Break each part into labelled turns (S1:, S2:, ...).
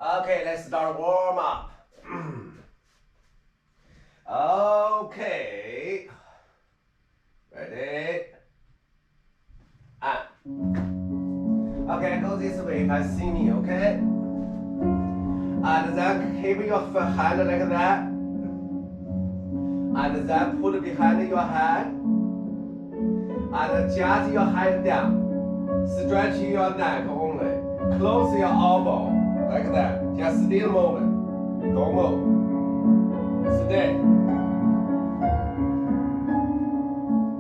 S1: Okay, let's start warm up. Okay. Ready? And. Okay, go this way. You can see me, okay? And then keep your hand like that. And then put behind your head. And just your head down. Stretch your neck only. Close your elbow. Like that. Just stay a moment. Don't move. Stay.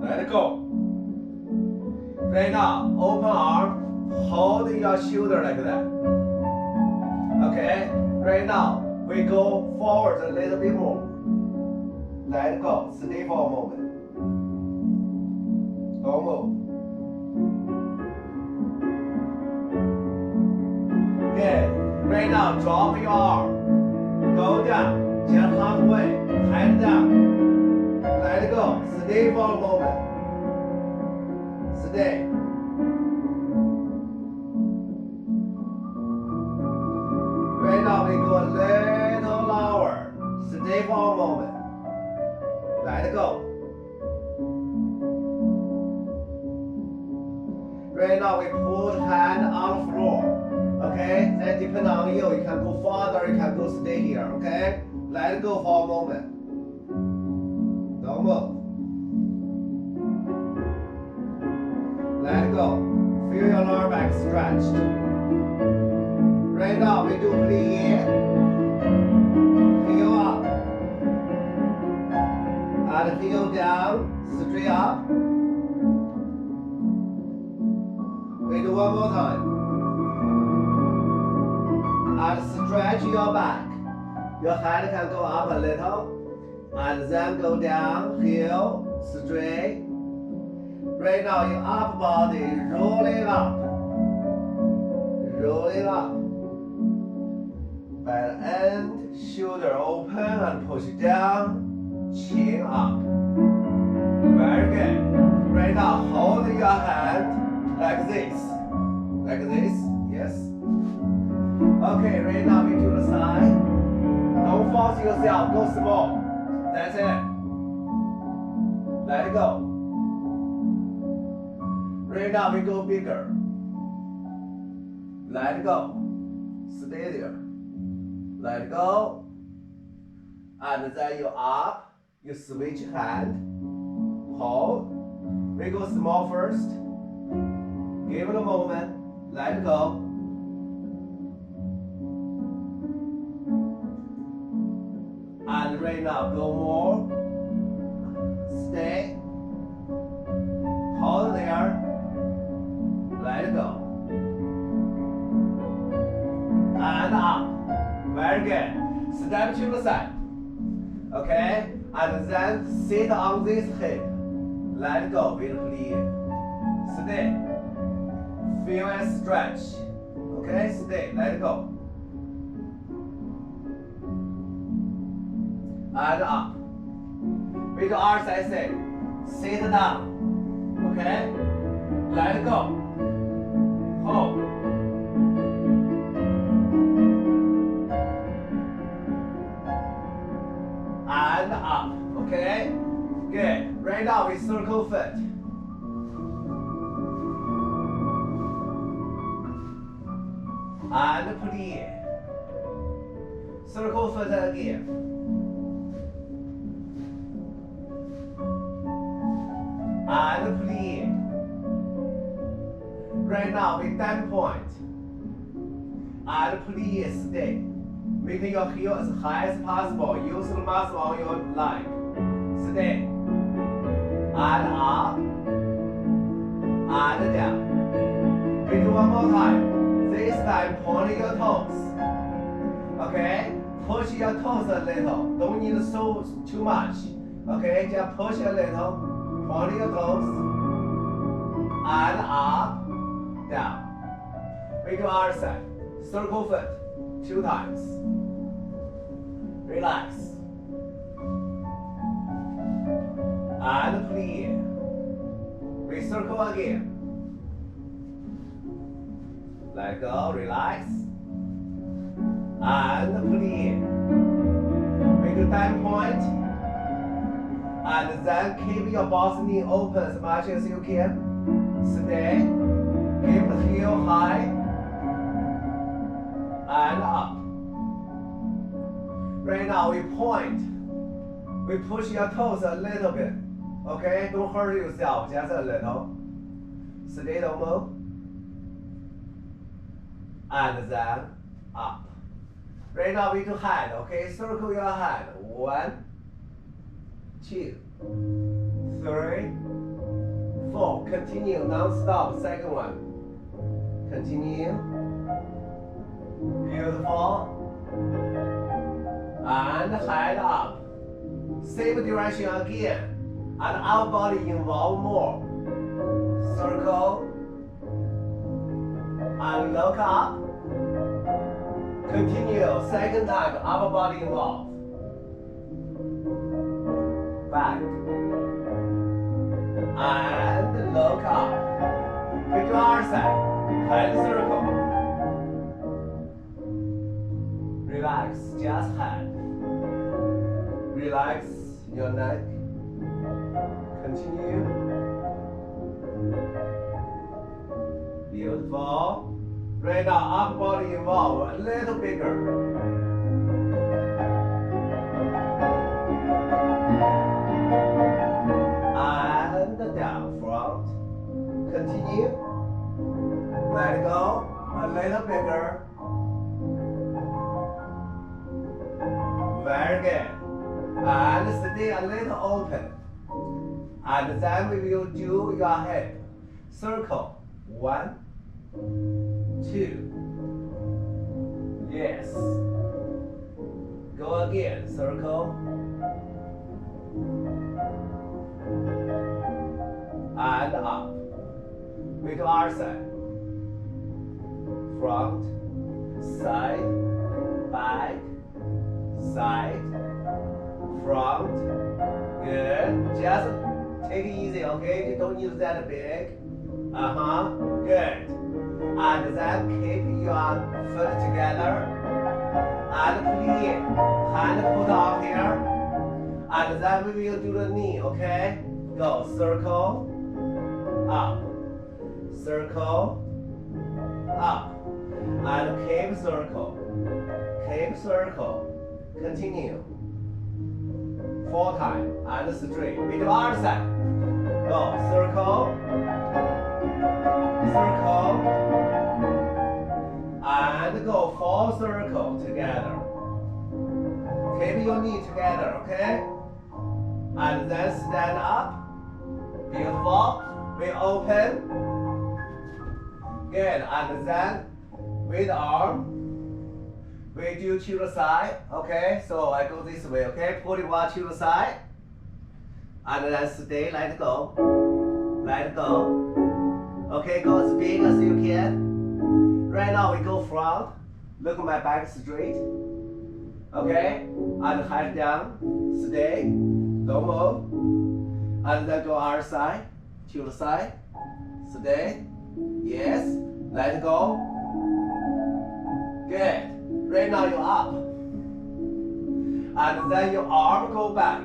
S1: Let it go. Right now, open arm. Hold your shoulder like that. Okay? Right now, we go forward a little bit more. Let it go. Stay for a moment. Don't move. Good. Right now, drop your arm. Go down. Just halfway. Head down. Let it go. Stay for a moment. Stay. Right now, we go a little lower. Stay for a moment. Let it go. Right now, we put hand on the floor. Okay, that depends on you. You can go farther, you can go stay here. Okay, let it go for a moment. Don't move. Let it go. Feel your lower back stretched. Right now, we do plie. Heel up. And heel down, straight up. We do one more time. And stretch your back. Your head can go up a little. And then go down, heel, straight. Right now, your upper body rolling up. Rolling up. By the end, shoulder open and push down. Chin up. Very good. Right now, hold your hand like this. Like this. Yes. Okay, right now we do the side. Don't force yourself, go small. That's it. Let it go. Right now we go bigger. Let it go. Stay there. Let it go. And then you up, you switch hand. Hold. We go small first. Give it a moment. Let it go. And right now, go more. Stay. Hold there. Let it go. And up. Very good. Step to the side. Okay? And then sit on this hip. Let it go with plie. Stay. Feel and stretch. Okay? Stay. Let it go. And up. With the arms I say, sit down. Okay? Let it go. Hold. And up. Okay? Good. Right now we circle foot. And plie. Circle foot again. And plie. Right now, with 10 point. And plie, stay. Making your heel as high as possible. Use the muscle on your leg. Stay. And up. And down. We do one more time. This time, point your toes. Okay? Push your toes a little. Don't need so too much. Okay? Just push a little. Point your toes, and up, down. We do other side. Circle foot, 2 times. Relax. And plie. We circle again. Let go, relax. and pull in. We do down point, and then keep your boss knee open as much as you can. Stay, keep the heel high, and up. Right now we point, we push your toes a little bit, okay? Don't hurt yourself, just a little. Stay, don't move. And then up. Right now we do hand, okay? Circle your hand. 1, 2, 3, 4. Continue non-stop. Second one. Continue. Beautiful. And head up. Same direction again. And our body involved more. Circle. And look up. Continue. Second time, upper body involved. Back. And look up. With your arm side. Head circle. Relax, just head. Relax your neck. Continue. Beautiful. Right now, upper body involved, a little bigger. And down, front. Continue. Let go, a little bigger. Very good. And stay a little open. And then we will do your hip. Circle. 1, 2. Yes. Go again. Circle. And up. With our side. Front. Side. Back. Side. Front. Good. Just take it easy, okay? You don't need that big. Good. And then keep your foot together. And pull in. Hand put on here. And then we will do the knee, okay? Go. Circle. Up. Circle. Up. And keep circle. Keep circle. Continue. 4 times. And straight. With your arm side. Go. Circle. Circle. And go 4 circles together. Keep your knee together, okay? And then stand up. Beautiful. We open. Good. And then with arm, we do to the side, okay? So I go this way, okay? Pull it one to the side. And then stay, let go. Let go. Okay, go as big as you can. Right now we go front. Look my back straight. Okay? And head down. Stay. Don't move. And then go other side. To the side. Stay. Yes. Let go. Good. Right now you're up. And then your arm go back.